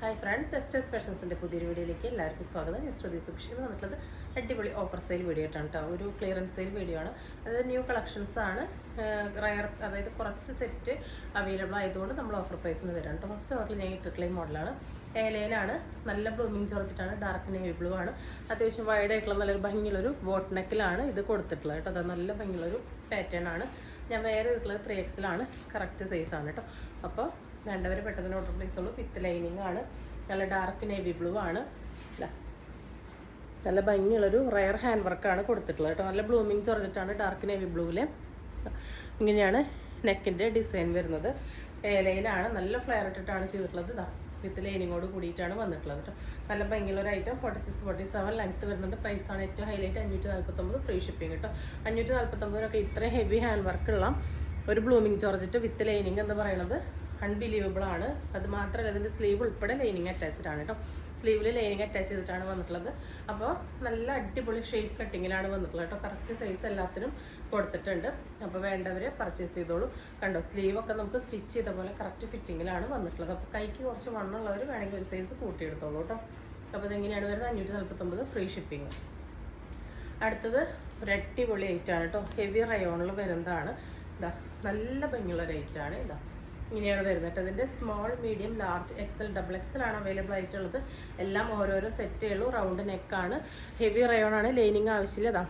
Hi friends, എസ്റ്റേഴ്സ് ഫാഷൻസിൻ്റെ പുതിയൊരു വീഡിയോയിലേക്ക് എല്ലാവർക്കും സ്വാഗതം. ഞാൻ ശ്രുതി സുഭിഷ് വന്നിട്ടുള്ളത് അടിപൊളി ഓഫർ സെയിൽ വീഡിയോ ആയിട്ടാണ് കേട്ടോ. ഒരു ക്ലിയറൻസ് സെയിൽ വീഡിയോ ആണ്. അതായത് ന്യൂ കളക്ഷൻസ് ആണ്. റയർ, അതായത് കുറച്ച് സെറ്റ് അവൈലബിൾ ആയതുകൊണ്ട് നമ്മൾ ഓഫർ പ്രൈസിന് തരാം കേട്ടോ. ഫസ്റ്റ് ഓവറിൽ ഞാൻ ഇട്ടിട്ടുള്ള മോഡലാണ്. ഏലയിലാണ്, നല്ല ബ്ലൂമിങ് ചോർച്ചിട്ടാണ്, ഡാർക്ക് നേവി ബ്ലൂ ആണ്. അത്യാവശ്യം വൈഡ് ആയിട്ടുള്ള നല്ലൊരു ഭംഗിയുള്ളൊരു ബോട്ട് നെക്കിലാണ് ഇത് കൊടുത്തിട്ടുള്ളത് കേട്ടോ. അത് നല്ല ഭംഗിയുള്ളൊരു പാറ്റേൺ ആണ്. ഞാൻ വേറെ ഇതിട്ടുള്ളത് 3XL ആണ്, കറക്റ്റ് സൈസ് ആണ് കേട്ടോ. അപ്പോൾ വേണ്ടവർ പെട്ടെന്ന് ഓർഡർ പ്ലേസ് ഉള്ളൂ. വിത്ത് ലൈനിങ് ആണ്, നല്ല ഡാർക്ക് നേവി ബ്ലൂ ആണ്. നല്ല ഭംഗിയുള്ളൊരു റയർ ഹാൻഡ് വർക്കാണ് കൊടുത്തിട്ടുള്ളത് കേട്ടോ. നല്ല ബ്ലൂമിങ് ചോർജറ്റാണ് ഡാർക്ക് നേവി ബ്ലൂവിൽ. ഇങ്ങനെയാണ് നെക്കിൻ്റെ ഡിസൈൻ വരുന്നത്. ഏലയിലാണ്, നല്ല ഫ്ലെയർ ഇട്ടിട്ടാണ് ചെയ്തിട്ടുള്ളത്. ഇതാ വിത്ത് ലൈനിങ്ങോട് കൂടിയിട്ടാണ് വന്നിട്ടുള്ളത് കേട്ടോ. നല്ല ഭംഗിയുള്ളൊരു ഐറ്റം. 46-47 ലെങ്ത്ത് വരുന്നുണ്ട്. പ്രൈസാണ് ഏറ്റവും ഹൈലൈറ്റ് 549, ഫ്രീ ഷിപ്പിംഗ് കേട്ടോ. 549 ഇത്രയും ഹെവി ഹാൻഡ് വർക്കുള്ള ഒരു ബ്ലൂമിങ് ചോർജറ്റ് വിത്ത് ലൈനിങ് എന്ന് പറയുന്നത് അൺബിലീവബിൾ ആണ്. അത് മാത്രമല്ല ഇതിൻ്റെ സ്ലീവ് ഉൾപ്പെടെ ലൈനിങ് അറ്റാച്ച്ഡ് ആണ് കേട്ടോ. സ്ലീവിൽ ലൈനിങ് അറ്റാച്ച് ചെയ്തിട്ടാണ് വന്നിട്ടുള്ളത്. അപ്പോൾ നല്ല അടിപൊളി ഷേപ്പ് കട്ടിങ്ങിലാണ് വന്നിട്ടുള്ളത് കേട്ടോ. കറക്റ്റ് സൈസ് എല്ലാത്തിനും കൊടുത്തിട്ടുണ്ട്. അപ്പോൾ വേണ്ടവർ പർച്ചേസ് ചെയ്തോളൂ. കണ്ടോ, സ്ലീവൊക്കെ നമുക്ക് സ്റ്റിച്ച് ചെയ്ത പോലെ കറക്റ്റ് ഫിറ്റിങ്ങിലാണ് വന്നിട്ടുള്ളത്. അപ്പോൾ കൈക്ക് കുറച്ച് വണ്ണുള്ളവർ വേണമെങ്കിൽ ഒരു സൈസ് കൂട്ടിയെടുത്തോളൂ കേട്ടോ. അപ്പോൾ ഇതെങ്ങനെയാണ് വരുന്നത്? 549, ഫ്രീ ഷിപ്പിംഗ്. അടുത്തത് ഒരു അടിപൊളി ഐറ്റാണ് കേട്ടോ. ഹെവി റയോണിൽ വരുന്നതാണ്. ഇതാ നല്ല ഭംഗിയുള്ള ഒരു ഐറ്റാണ്. ഇതാ ഇങ്ങനെയാണ് വരുന്നത്. ഇതിൻ്റെ small, medium, large, XL, XXL ആണ് അവൈലബിൾ ആയിട്ടുള്ളത്. എല്ലാം ഓരോരോ സെറ്റേ ഉള്ളൂ. റൗണ്ട് നെക്കാണ്, ഹെവി റയോൺ ആണ്, ലൈനിങ് ആവശ്യമില്ല. ഇതാ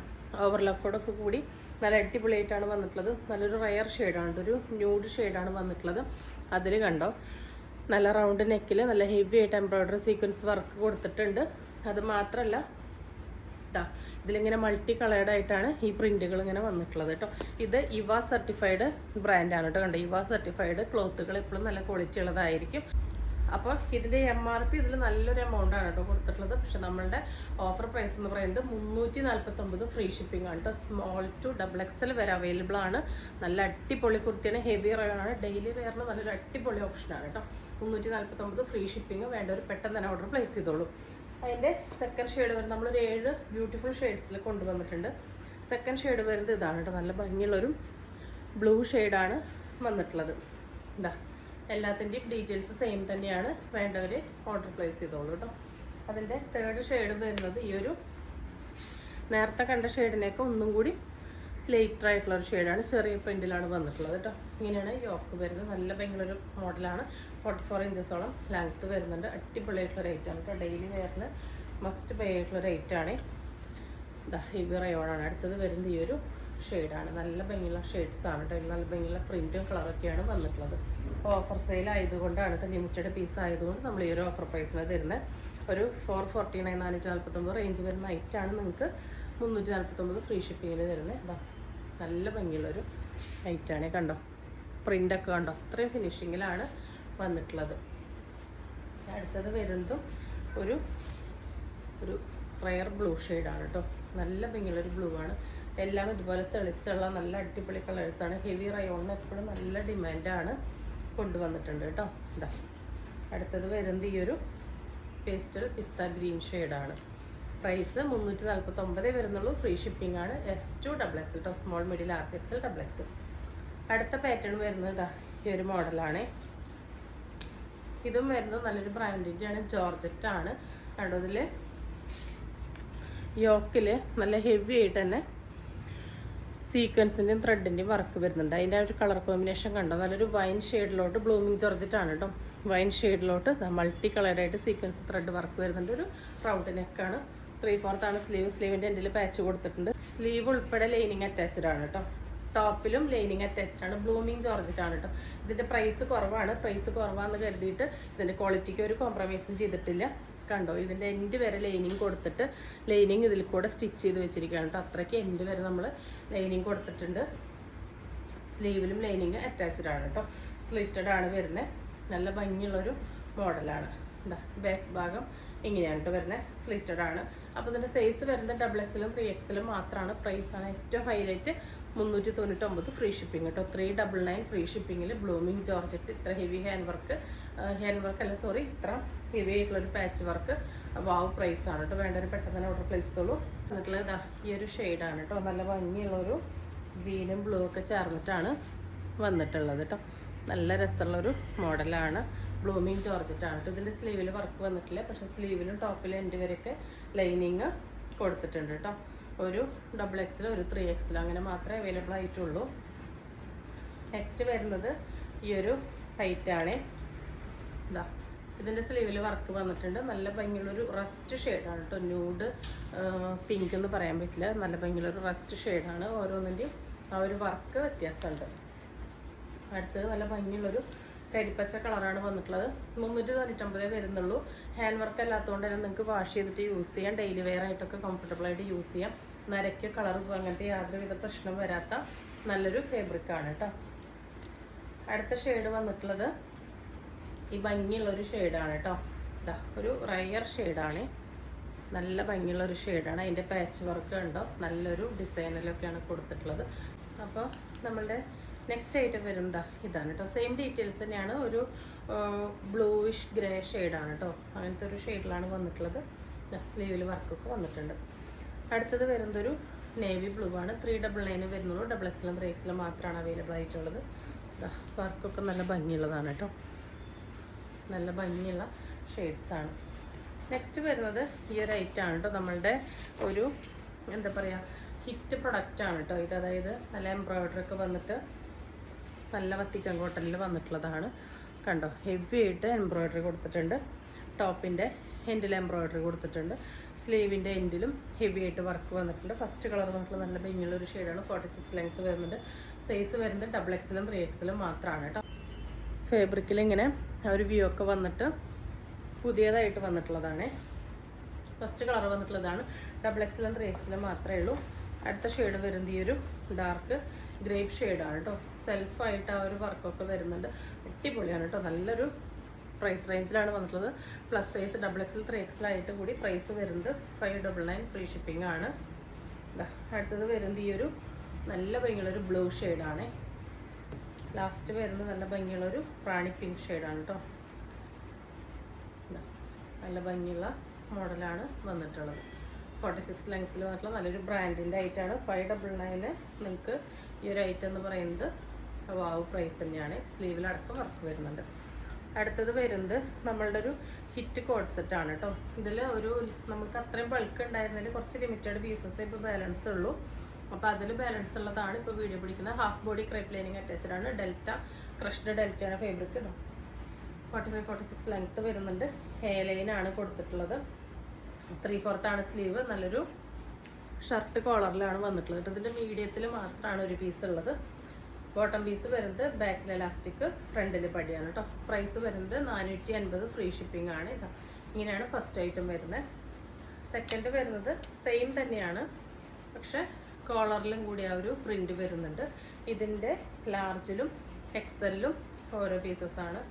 ഓവർലോക്കോടൊക്കെ കൂടി നല്ല അടിപൊളിയായിട്ടാണ് വന്നിട്ടുള്ളത്. നല്ലൊരു റയർ ഷെയ്ഡാണ്, ഒരു ന്യൂഡ് ഷെയ്ഡാണ് വന്നിട്ടുള്ളത്. അതിൽ കണ്ടോ, നല്ല റൗണ്ട് നെക്കിൽ നല്ല ഹെവി ആയിട്ട് എംബ്രോയ്ഡറി സീക്വൻസ് വർക്ക് കൊടുത്തിട്ടുണ്ട്. അത് മാത്രമല്ല ഇതിലിങ്ങനെ മൾട്ടി കളേർഡ് ആയിട്ടാണ് ഈ പ്രിന്റുകൾ ഇങ്ങനെ വന്നിട്ടുള്ളത് കേട്ടോ. ഇത് ഇവ സർട്ടിഫൈഡ് ബ്രാൻഡാണ് കേട്ടോ. കണ്ടോ, ഇവ സർട്ടിഫൈഡ് ക്ലോത്തുകൾ എപ്പോഴും നല്ല ക്വാളിറ്റി ഉള്ളതായിരിക്കും. അപ്പോൾ ഇതിൻ്റെ MRP ഇതിൽ നല്ലൊരു എമൗണ്ട് ആണ് കേട്ടോ കൊടുത്തിട്ടുള്ളത്. പക്ഷെ നമ്മളുടെ ഓഫർ പ്രൈസ് എന്ന് പറയുന്നത് 349, ഫ്രീ ഷിപ്പിംഗ് ആണ് കേട്ടോ. സ്മോൾ ടു XXL വരെ അവൈലബിൾ ആണ്. നല്ല അടിപൊളി കുർത്തിയാണ്, ഹെവി റയോണാണ്, ഡെയിലി വെയറിന് നല്ലൊരു അടിപൊളി ഓപ്ഷനാണ് കേട്ടോ. 349, ഫ്രീ ഷിപ്പിംഗ്. വേണ്ടവർ പെട്ടെന്ന് തന്നെ ഓർഡർ പ്ലേസ് ചെയ്തോളൂ. അതിൻ്റെ സെക്കൻഡ് ഷെയ്ഡ് വരുന്നത് നമ്മളൊരു 7 ബ്യൂട്ടിഫുൾ ഷെയ്ഡ്സിൽ കൊണ്ടുവന്നിട്ടുണ്ട്. സെക്കൻഡ് ഷെയ്ഡ് വരുന്നത് ഇതാണ് കേട്ടോ. നല്ല ഭംഗിയുള്ളൊരു ബ്ലൂ ഷെയ്ഡാണ് വന്നിട്ടുള്ളത്. ഇതാ എല്ലാത്തിൻ്റെയും ഡീറ്റെയിൽസ് സെയിം തന്നെയാണ്. വേണ്ടവർ ഓർഡർ പ്ലേസ് ചെയ്തോളൂ കേട്ടോ. അതിൻ്റെ തേർഡ് ഷെയ്ഡ് വരുന്നത് ഈ ഒരു നേരത്തെ കണ്ട ഷെയ്ഡിനൊക്കെ ഒന്നും കൂടി ലേറ്റർ ആയിട്ടുള്ളൊരു ഷെയ്ഡാണ്. ചെറിയ പ്രിൻറ്റിലാണ് വന്നിട്ടുള്ളത് കേട്ടോ. ഇങ്ങനെയാണ് യോക്ക് വരുന്നത്. നല്ല ഭയങ്കര മോഡലാണ്. 44 ഇഞ്ചസോളം ലെങ്ത്ത് വരുന്നുണ്ട്. അടിപൊളിയായിട്ടുള്ള റേറ്റാണ് കേട്ടോ. ഡെയിലി വെയറിന് മസ്റ്റ് ബൈ ആയിട്ടുള്ള റേറ്റാണ്. ഇതാ ഹെവി റയോണാണ്. അടുത്തത് വരുന്നത് ഈ ഒരു ഷെയ്ഡാണ്. നല്ല ഭംഗിയുള്ള ഷെയ്ഡ്സാണ് കേട്ടോ. നല്ല ഭംഗിയുള്ള പ്രിൻറ്റും കളറൊക്കെയാണ് വന്നിട്ടുള്ളത്. ഓഫർ സെയിൽ ആയതുകൊണ്ടാണ് കേട്ടോ, ലിമിറ്റഡ് പീസ് ആയതുകൊണ്ട് നമ്മൾ ഈ ഒരു ഓഫർ പ്രൈസിന് തരുന്നത്. ഒരു 449, 449 റേഞ്ച് വരുന്ന ഐറ്റാണ് നിങ്ങൾക്ക് 349, ഫ്രീ ഷിപ്പിങ്ങിന് തരുന്നത്. ഇതാ നല്ല ഭംഗിയുള്ളൊരു ഐറ്റാണ്. കണ്ടോ, പ്രിൻ്റൊക്കെ കണ്ടോ, അത്രയും ഫിനിഷിങ്ങിലാണ് വന്നിട്ടുള്ളത്. അടുത്തത് വരുന്നതും ഒരു റയർ ബ്ലൂ ഷെയ്ഡാണ് കേട്ടോ. നല്ല ഭംഗിയുള്ളൊരു ബ്ലൂ ആണ്. എല്ലാം ഇതുപോലെ തെളിച്ചുള്ള നല്ല അടിപൊളി കളേഴ്സാണ്. ഹെവി റയോണിന് എപ്പോഴും നല്ല ഡിമാൻഡാണ് കൊണ്ടുവന്നിട്ടുണ്ട് കേട്ടോ. ഇതാ അടുത്തത് വരുന്നത് ഈ ഒരു പേസ്റ്റൽ പിസ്ത ഗ്രീൻ ഷെയ്ഡാണ്. പ്രൈസ് 349 വരുന്നുള്ളൂ. ഫ്രീ ഷിപ്പിംഗ് ആണ്. S2 XXL കേട്ടോ. Small, medium, large, XL, XXL. അടുത്ത പാറ്റേൺ വരുന്നത് ഇതാ ഈ ഒരു മോഡലാണ്. ഇതും വരുന്നത് നല്ലൊരു ബ്രാൻഡിൻ്റെ ആണ്, ജോർജറ്റ് ആണ്. കണ്ടോ, ഇതിൽ യോക്കിൽ നല്ല ഹെവി ആയിട്ട് തന്നെ സീക്വൻസിൻ്റെയും ത്രെഡിൻ്റെയും വർക്ക് വരുന്നുണ്ട്. അതിൻ്റെ ആ ഒരു കളർ കോമ്പിനേഷൻ കണ്ടോ, നല്ലൊരു വൈൻ ഷെയ്ഡിലോട്ട് ബ്ലൂമിങ് ജോർജറ്റ് ആണ് കേട്ടോ. വൈൻ ഷെയ്ഡിലോട്ട് മൾട്ടി കളേർഡായിട്ട് സീക്വൻസ് ത്രെഡ് വർക്ക് വരുന്നുണ്ട്. ഒരു റൗണ്ട് നെക്കാണ്. 3/4 ആണ് സ്ലീവ്. സ്ലീവിൻ്റെ എൻഡിൽ പാച്ച് കൊടുത്തിട്ടുണ്ട്. സ്ലീവ് ഉൾപ്പെടെ ലൈനിങ് അറ്റാച്ച്ഡ് ആണ് കേട്ടോ. ടോപ്പിലും ലൈനിങ് അറ്റാച്ച്ഡ് ആണ്. ബ്ലൂമിങ് ജോർജറ്റ് ആണ് കേട്ടോ. ഇതിൻ്റെ പ്രൈസ് കുറവാണ്. പ്രൈസ് കുറവാണെന്ന് കരുതിയിട്ട് ഇതിൻ്റെ ക്വാളിറ്റിക്ക് ഒരു കോംപ്രമൈസും ചെയ്തിട്ടില്ല. കണ്ടോ, ഇതിൻ്റെ എൻഡ് വരെ ലൈനിങ് കൊടുത്തിട്ട് ലൈനിങ് ഇതിൽ കൂടെ സ്റ്റിച്ച് ചെയ്ത് വെച്ചിരിക്കുകയാണ് കേട്ടോ. അത്രയ്ക്ക് എൻഡ് വരെ നമ്മൾ ലൈനിങ് കൊടുത്തിട്ടുണ്ട്. സ്ലീവിലും ലൈനിങ് അറ്റാച്ച്ഡ് ആണ് കേട്ടോ. സ്ലിറ്റഡ് ആണ് വരുന്നത്. നല്ല ഭംഗിയുള്ളൊരു മോഡലാണ്. എന്താ ബാക്ക് ഭാഗം ഇങ്ങനെയാണ് കേട്ടോ വരുന്നത്. സ്ലിറ്റഡ് ആണ്. അപ്പോൾ ഇതിൻ്റെ സൈസ് വരുന്നത് XXL, 3XL മാത്രമാണ്. പ്രൈസാണ് ഏറ്റവും ഹൈലൈറ്റ് 399, ഫ്രീ ഷിപ്പിംഗ് കേട്ടോ. 399 ഫ്രീ ഷിപ്പിങ്ങിൽ ബ്ലൂമിങ് ജോർജറ്റ് ഇത്ര ഹെവി ഹാൻഡ് വർക്ക് ഇത്ര ഹെവി ആയിട്ടുള്ളൊരു പാച്ച് വർക്ക് വാവ് പ്രൈസാണ് കേട്ടോ. വേണ്ടവർ പെട്ടെന്ന് തന്നെ ഓർഡർ പ്ലേസ് ചെയ്തോളൂ. എന്നിട്ടുള്ളത് ഇതാ ഈ ഒരു ഷെയ്ഡാണ് കേട്ടോ. നല്ല ഭംഗിയുള്ളൊരു ഗ്രീനും ബ്ലൂ ഒക്കെ ചേർന്നിട്ടാണ് വന്നിട്ടുള്ളത് കേട്ടോ. നല്ല രസമുള്ളൊരു മോഡലാണ്. ബ്ലൂമിങ് ജോർജറ്റാണ് കേട്ടോ. ഇതിൻ്റെ സ്ലീവിൽ വർക്ക് വന്നിട്ടില്ല, പക്ഷേ സ്ലീവിലും ടോപ്പിലും എൻഡ് വരെയൊക്കെ ലൈനിങ് കൊടുത്തിട്ടുണ്ട് കേട്ടോ. ഒരു XXL ഒരു 3XL അങ്ങനെ മാത്രമേ അവൈലബിൾ ആയിട്ടുള്ളൂ. നെക്സ്റ്റ് വരുന്നത് ഈ ഒരു ഹൈറ്റാണ്. ഇതാ ഇതിൻ്റെ സ്ലീവിൽ വർക്ക് വന്നിട്ടുണ്ട്. നല്ല ഭംഗിയുള്ളൊരു റസ്റ്റ് ഷെയ്ഡാണ് കേട്ടോ. ന്യൂഡ് പിങ്ക് എന്ന് പറയാൻ പറ്റില്ല, നല്ല ഭംഗിയുള്ളൊരു റസ്റ്റ് ഷെയ്ഡാണ്. ഓരോന്നിൻ്റെയും ആ ഒരു വർക്ക് വ്യത്യാസമുണ്ട്. അടുത്തത് നല്ല ഭംഗിയുള്ളൊരു കരിപ്പച്ച കളറാണ് വന്നിട്ടുള്ളത്. 399 വരുന്നുള്ളൂ. ഹാൻഡ് വർക്ക് അല്ലാത്തതുകൊണ്ട് തന്നെ നിങ്ങൾക്ക് വാഷ് ചെയ്തിട്ട് യൂസ് ചെയ്യാം. ഡെയിലി വെയർ ആയിട്ടൊക്കെ കംഫർട്ടബിളായിട്ട് യൂസ് ചെയ്യാം. നരയ്ക്കോ കളർ അങ്ങനത്തെ യാതൊരുവിധ പ്രശ്നം വരാത്ത നല്ലൊരു ഫാബ്രിക്കാണ് കേട്ടോ. അടുത്ത ഷെയ്ഡ് വന്നിട്ടുള്ളത് ഈ ഭംഗിയുള്ളൊരു ഷെയ്ഡാണ് കേട്ടോ. ഇതാ ഒരു റയർ ഷെയ്ഡാണ്, നല്ല ഭംഗിയുള്ളൊരു ഷെയ്ഡാണ്. അതിൻ്റെ പാച്ച് വർക്ക് ഉണ്ടോ, നല്ലൊരു ഡിസൈനിലൊക്കെയാണ് കൊടുത്തിട്ടുള്ളത്. അപ്പോൾ നമ്മളുടെ നെക്സ്റ്റ് ഐറ്റം വരുന്നത് ഇതാണ് കേട്ടോ. സെയിം ഡീറ്റെയിൽസ് തന്നെയാണ്. ഒരു ബ്ലൂയിഷ് ഗ്രേ ഷെയ്ഡാണ് കേട്ടോ. അങ്ങനത്തെ ഒരു ഷെയ്ഡിലാണ് വന്നിട്ടുള്ളത്. സ്ലീവിൽ വർക്കൊക്കെ വന്നിട്ടുണ്ട്. അടുത്തത് വരുന്നതൊരു നേവി ബ്ലൂ ആണ്. 399 വരുന്നുള്ളൂ. XXL 3XL മാത്രമാണ് അവൈലബിൾ ആയിട്ടുള്ളത്. വർക്കൊക്കെ നല്ല ഭംഗിയുള്ളതാണ് കേട്ടോ. നല്ല ഭംഗിയുള്ള ഷെയ്ഡ്സാണ്. നെക്സ്റ്റ് വരുന്നത് ഈ ഒരു ഐറ്റമാണ് കേട്ടോ. നമ്മളുടെ ഒരു എന്താ പറയുക ഹിറ്റ് പ്രൊഡക്റ്റാണ് കേട്ടോ ഇത്. അതായത് നല്ല എംബ്രോയ്ഡറി ഒക്കെ വന്നിട്ട് നല്ല വത്തിക്കൻ കോട്ടണിൽ വന്നിട്ടുള്ളതാണ്. കണ്ടോ, ഹെവി ആയിട്ട് എംബ്രോയ്ഡറി കൊടുത്തിട്ടുണ്ട്. ടോപ്പിൻ്റെ എൻഡിൽ എംബ്രോയ്ഡറി കൊടുത്തിട്ടുണ്ട്. സ്ലീവിൻ്റെ എൻഡിലും ഹെവി ആയിട്ട് വർക്ക് വന്നിട്ടുണ്ട്. ഫസ്റ്റ് കളർ വന്നിട്ടുള്ള നല്ല ഭംഗിയുള്ളൊരു ഷെയ്ഡാണ്. 46 ലെങ്ത്ത് വരുന്നുണ്ട്. സൈസ് വരുന്നത് XXL 3XL മാത്രമാണ് കേട്ടോ. ഫാബ്രിക്കിൽ ഇങ്ങനെ ഒരു വ്യൂ ഒക്കെ വന്നിട്ട് പുതിയതായിട്ട് വന്നിട്ടുള്ളതാണ്. ഫസ്റ്റ് കളർ വന്നിട്ടുള്ളതാണ്. XXL 3XL മാത്രമേ ഉള്ളൂ. അടുത്ത ഷെയ്ഡ് വരുന്നത് ഈ ഒരു ഡാർക്ക് ഗ്രേപ്പ് ഷെയ്ഡാണ് കേട്ടോ. സെൽഫായിട്ട് ആ ഒരു വർക്കൊക്കെ വരുന്നുണ്ട്. അടിപൊളിയാണ് കേട്ടോ. നല്ലൊരു പ്രൈസ് റേഞ്ചിലാണ് വന്നിട്ടുള്ളത്. പ്ലസ് സൈസ് XXL 3XL ആയിട്ട് കൂടി പ്രൈസ് വരുന്നത് 599 ഫ്രീ ഷിപ്പിംഗ് ആണ്. അടുത്തത് വരുന്നത് ഈ ഒരു നല്ല ഭംഗിയുള്ളൊരു ബ്ലൂ ഷെയ്ഡാണ്. ലാസ്റ്റ് വരുന്നത് നല്ല ഭംഗിയുള്ളൊരു റാണി പിങ്ക് ഷെയ്ഡാണ് കേട്ടോ. നല്ല ഭംഗിയുള്ള മോഡലാണ് വന്നിട്ടുള്ളത്. 46 ലെങ്ത്തിൽ വന്നിട്ടുള്ള നല്ലൊരു ബ്രാൻഡിൻ്റെ ഐറ്റാണ്. 599 നിങ്ങൾക്ക് ഈ ഒരു ഐറ്റം എന്ന് പറയുന്നത് വാവ് പ്രൈസ് തന്നെയാണ്. സ്ലീവിലടക്കം വർക്ക് വരുന്നുണ്ട്. അടുത്തത് വരുന്നത് നമ്മളുടെ ഒരു ഹിറ്റ് കോഡ് സെറ്റാണ് കേട്ടോ. ഇതിൽ ഒരു നമുക്ക് അത്രയും ബൾക്ക് ഉണ്ടായിരുന്നതിൽ കുറച്ച് ലിമിറ്റഡ് പീസസ് ഇപ്പോൾ ബാലൻസ് ഉള്ളൂ. അപ്പോൾ അതിൽ ബാലൻസ് ഉള്ളതാണ് ഇപ്പോൾ വീഡിയോ പിടിക്കുന്നത്. Half body crepe lining attached ആണ്. ക്രഷ്ഡ് ഡെൽറ്റയാണ് ഫാബ്രിക്. 45-46 ലെങ്ത്ത് വരുന്നുണ്ട്. ഹെയർ ലൈനാണ് കൊടുത്തിട്ടുള്ളത്. 3/4 ആണ് സ്ലീവ്. നല്ലൊരു ഷർട്ട് കോളറിലാണ് വന്നിട്ടുള്ളത്. ഇതിൻ്റെ മീഡിയത്തിൽ മാത്രമാണ് ഒരു പീസ് ഉള്ളത്. ബോട്ടം പീസ് വരുന്നത് ബാക്കിൽ എലാസ്റ്റിക്, ഫ്രണ്ടിൽ പടിയാണ് കേട്ടോ. പ്രൈസ് വരുന്നത് 480 ഫ്രീ ഷിപ്പിംഗ് ആണ്. ഇതാ ഇങ്ങനെയാണ് ഫസ്റ്റ് ഐറ്റം വരുന്നത്. സെക്കൻഡ് വരുന്നത് സെയിം തന്നെയാണ്, പക്ഷെ കോളറിലും കൂടി ആ ഒരു പ്രിന്റ് വരുന്നുണ്ട്. ഇതിൻ്റെ ലാർജിലും XLലും ഓരോ പീസസാണ്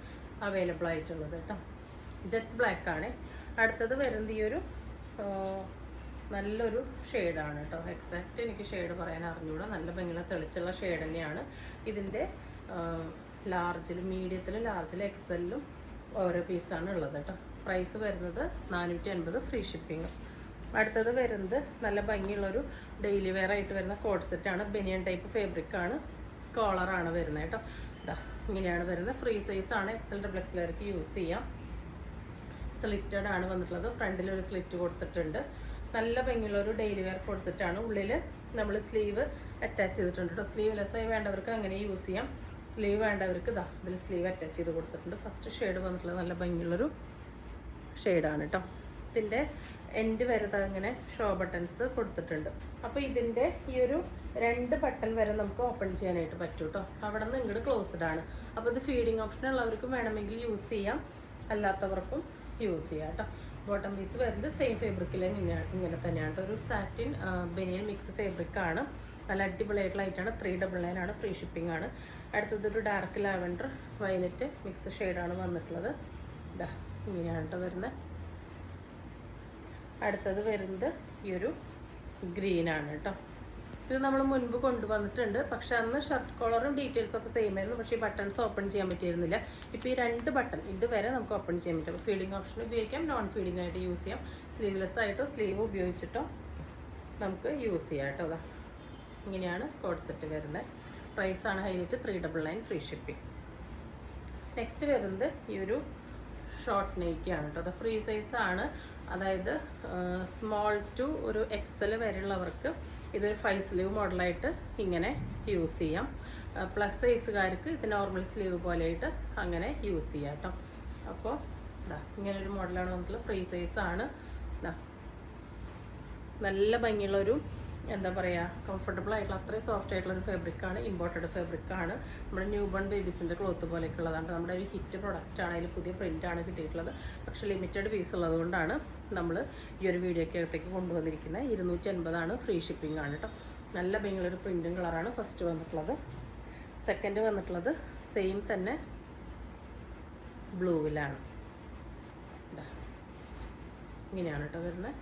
അവൈലബിൾ ആയിട്ടുള്ളത് കേട്ടോ. ജെറ്റ് ബ്ലാക്ക് ആണ്. അടുത്തത് വരുന്നത് ഈ ഒരു നല്ലൊരു ഷെയ്ഡാണ് കേട്ടോ. എക്സാക്റ്റ് എനിക്ക് ഷെയ്ഡ് പറയാൻ അറിഞ്ഞൂടാ. നല്ല ഭംഗിയുള്ള തെളിച്ചുള്ള ഷെയ്ഡ് തന്നെയാണ്. ഇതിൻ്റെ ലാർജിലും മീഡിയത്തിലും ലാർജിലും XLലും ഓരോ പീസാണ് ഉള്ളത് കേട്ടോ. പ്രൈസ് വരുന്നത് 480 ഫ്രീ ഷിപ്പിംഗ്. അടുത്തത് വരുന്നത് നല്ല ഭംഗിയുള്ളൊരു ഡെയിലി വെയർ ആയിട്ട് വരുന്ന കോഡ് സെറ്റാണ്. ബനിയൻ ടൈപ്പ് ഫാബ്രിക്കാണ്. കോളറാണ് വരുന്നത് കേട്ടോ. ഇതാ ഇങ്ങനെയാണ് വരുന്നത്. ഫ്രീ സൈസാണ്. XL XXL വരെയൊക്കെ യൂസ് ചെയ്യാം. സ്ലിറ്റഡ് ആണ് വന്നിട്ടുള്ളത്. ഫ്രണ്ടിൽ ഒരു സ്ലിറ്റ് കൊടുത്തിട്ടുണ്ട്. നല്ല ഭംഗിയുള്ളൊരു ഡെയിലി വെയർ കോഡ് സെറ്റാണ്. ഉള്ളിൽ നമ്മൾ സ്ലീവ് അറ്റാച്ച് ചെയ്തിട്ടുണ്ട് കേട്ടോ. സ്ലീവ്ലെസ്സായി വേണ്ടവർക്ക് അങ്ങനെ യൂസ് ചെയ്യാം. സ്ലീവ് വേണ്ടവർക്ക് ഇതാ ഇതിൽ സ്ലീവ് അറ്റാച്ച് ചെയ്ത് കൊടുത്തിട്ടുണ്ട്. ഫസ്റ്റ് ഷെയ്ഡ് വന്നിട്ടുള്ളത് നല്ല ഭംഗിയുള്ളൊരു ഷെയ്ഡാണ് കേട്ടോ. ഇതിൻ്റെ എൻഡ് വരെ ഇങ്ങനെ ഷോ ബട്ടൺസ് കൊടുത്തിട്ടുണ്ട്. അപ്പോൾ ഇതിൻ്റെ ഈ ഒരു 2 ബട്ടൺ വരെ നമുക്ക് ഓപ്പൺ ചെയ്യാനായിട്ട് പറ്റും കേട്ടോ. അവിടെ നിന്ന് ഇങ്ങോട്ട് ക്ലോസ്ഡ് ആണ്. അപ്പോൾ ഇത് ഫീഡിങ് ഓപ്ഷൻ ഉള്ളവർക്കും വേണമെങ്കിൽ യൂസ് ചെയ്യാം, അല്ലാത്തവർക്കും യൂസ് ചെയ്യാം കേട്ടോ. ബോട്ടം പീസ് വരുന്നത് സെയിം ഫാബ്രിക്കിൽ ഇങ്ങനെ തന്നെയാണ് കേട്ടോ. ഒരു സാറ്റിൻ ബനിയൻ മിക്സ് ഫാബ്രിക്കാണ്. നല്ല അടിപൊളിയായിട്ടുള്ള ഐറ്റാണ്. 399 ആണ്. ഫ്രീ ഷിപ്പിംഗ് ആണ്. അടുത്തതൊരു ഡാർക്ക് ലാവൻഡർ വയലറ്റ് മിക്സ് ഷെയ്ഡാണ് വന്നിട്ടുള്ളത്. ഇതാ ഇങ്ങനെയാണ് കേട്ടോ വരുന്നത്. അടുത്തത് വരുന്നത് ഈ ഒരു ഗ്രീനാണ് കേട്ടോ. ഇത് നമ്മൾ മുൻപ് കൊണ്ടുവന്നിട്ടുണ്ട്, പക്ഷെ അന്ന് ഷർട്ട് കോളറും ഡീറ്റെയിൽസൊക്കെ സെയിം ആയിരുന്നു. പക്ഷേ ഈ ബട്ടൺസ് ഓപ്പൺ ചെയ്യാൻ പറ്റിയിരുന്നില്ല. ഇപ്പോൾ ഈ 2 ബട്ടൺ ഇതുവരെ നമുക്ക് ഓപ്പൺ ചെയ്യാൻ പറ്റും. അപ്പോൾ ഫീഡിങ് ഓപ്ഷൻ ഉപയോഗിക്കാം, നോൺ ഫീഡിങ് ആയിട്ട് യൂസ് ചെയ്യാം. സ്ലീവ്ലെസ് ആയിട്ടോ സ്ലീവ് ഉപയോഗിച്ചിട്ടോ നമുക്ക് യൂസ് ചെയ്യാം കേട്ടോ. അതാ ഇങ്ങനെയാണ് കോഡ് സെറ്റ് വരുന്നത്. പ്രൈസാണ് ഹൈലൈറ്റ് 399 ഫ്രീ ഷിപ്പിംഗ്. നെക്സ്റ്റ് വരുന്നത് ഈ ഒരു ഷോർട്ട് നൈറ്റിയാണ് കേട്ടോ. അത് ഫ്രീ സൈസാണ്. അതായത് സ്മോൾ ടു ഒരു എക്സൽ വരെയുള്ളവർക്ക് ഇതൊരു 5 സ്ലീവ് മോഡലായിട്ട് ഇങ്ങനെ യൂസ് ചെയ്യാം. പ്ലസ് സൈസുകാർക്ക് ഇത് നോർമൽ സ്ലീവ് പോലെയായിട്ട് അങ്ങനെ യൂസ് ചെയ്യാം കേട്ടോ. അപ്പോൾ ഇതാ ഇങ്ങനൊരു മോഡലാണ് വന്നിട്ടുള്ളത്. ഫ്രീ സൈസാണ്. ഇതാ നല്ല ഭംഗിയുള്ളൊരു എന്താ പറയുക, കംഫർട്ടബിൾ ആയിട്ടുള്ള അത്രയും സോഫ്റ്റ് ആയിട്ടുള്ള ഒരു ഫാബ്രിക്കാണ്. ഇമ്പോർട്ടഡ് ഫാബ്രിക്കാണ്. നമ്മുടെ ന്യൂ ബോൺ ബേബീസിൻ്റെ ക്ലോത്ത് പോലെയൊക്കെ ഉള്ളതാണ്. നമ്മുടെ ഒരു ഹിറ്റ് പ്രൊഡക്റ്റാണ്. അതിൽ പുതിയ പ്രിൻ്റാണ് കിട്ടിയിട്ടുള്ളത്. പക്ഷേ ലിമിറ്റഡ് പീസ് ഉള്ളതുകൊണ്ടാണ് നമ്മൾ ഈ ഒരു വീഡിയോക്കകത്തേക്ക് കൊണ്ടുവന്നിരിക്കുന്നത്. 280 ഫ്രീ ഷിപ്പിംഗ് ആണ് കേട്ടോ. നല്ല ഭംഗിയുള്ളൊരു പ്രിൻറ്റും കളറാണ് ഫസ്റ്റ് വന്നിട്ടുള്ളത്. സെക്കൻഡ് വന്നിട്ടുള്ളത് സെയിം തന്നെ ബ്ലൂവിലാണ്. ഇതാ ഇങ്ങനെയാണ് കേട്ടോ വരുന്നത്.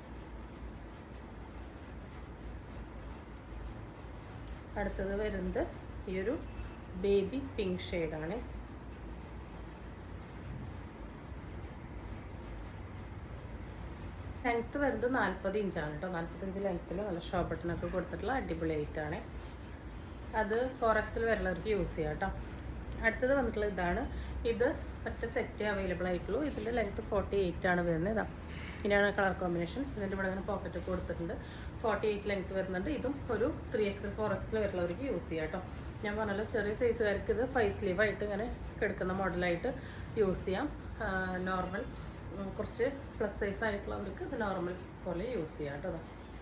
അടുത്തത് വരുന്നത് ഈ ഒരു ബേബി പിങ്ക് ഷെയ്ഡാണ്. ലെങ്ത്ത് വരുന്നത് 40 ഇഞ്ചാണ് കേട്ടോ. 45 ലെങ്ത്തിൽ നല്ല ഷോ ബട്ടണൊക്കെ കൊടുത്തിട്ടുള്ള അടിപൊളിയായിട്ടാണ്. അത് 4XL വരെയുള്ളവർക്ക് യൂസ് ചെയ്യാം കേട്ടോ. അടുത്തത് വന്നിട്ടുള്ള ഇതാണ്. ഇത് ഒറ്റ സെറ്റ് അവൈലബിൾ ആയിട്ടുള്ളൂ. ഇതിൻ്റെ ലെങ്ത്ത് 48 ആണ് വരുന്നത്. ഇതാ ഇങ്ങനെയാണ് കളർ കോമ്പിനേഷൻ. ഇതിൻ്റെ ഇവിടെ അങ്ങനെ പോക്കറ്റൊക്കെ കൊടുത്തിട്ടുണ്ട്. 48 ലെങ്ത്ത് വരുന്നുണ്ട്. ഇതും ഒരു 3XL 4XL വരെയുള്ളവർക്ക് യൂസ് ചെയ്യാം കേട്ടോ. ഞാൻ പറഞ്ഞല്ലോ ചെറിയ സൈസുകാർക്ക് ഇത് 5 സ്ലീവ് ആയിട്ട് ഇങ്ങനെ കിടക്കുന്ന മോഡലായിട്ട് യൂസ് ചെയ്യാം. നോർമൽ കുറച്ച് പ്ലസ് സൈസ് ആയിട്ടുള്ളവർക്ക് ഇത് നോർമൽ പോലെ യൂസ് ചെയ്യാം കേട്ടോ.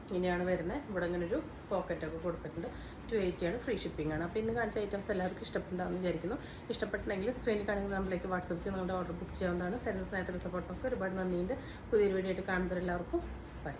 ഇങ്ങനെയാണ് വരുന്നത്. ഇവിടെ ഇങ്ങനെ ഒരു പോക്കറ്റൊക്കെ കൊടുത്തിട്ടുണ്ട്. 280 ആണ്. ഫ്രീ ഷിപ്പിംഗ് ആണ്. അപ്പോൾ ഇന്ന് കാണിച്ച ഐറ്റംസ് എല്ലാവർക്കും ഇഷ്ടപ്പെട്ടുണ്ടാകുമെന്ന് വിചാരിക്കുന്നു. ഇഷ്ടപ്പെട്ടിട്ടുണ്ടെങ്കിൽ സ്ക്രീനിൽ കാണുന്ന നമ്മളിലേക്ക് വാട്സപ്പ് ചെയ്ത് നിങ്ങളുടെ ഓർഡർ ബുക്ക് ചെയ്യാവുന്നതാണ്. തരുന്ന സ്നേഹത്തിൻ്റെ സപ്പോർട്ടൊക്കെ ഒരുപാട് നന്ദിയുണ്ട്. പുതിയൊരു വീഡിയോ ആയിട്ട് കാണുന്നവരെല്ലാവർക്കും ബൈ.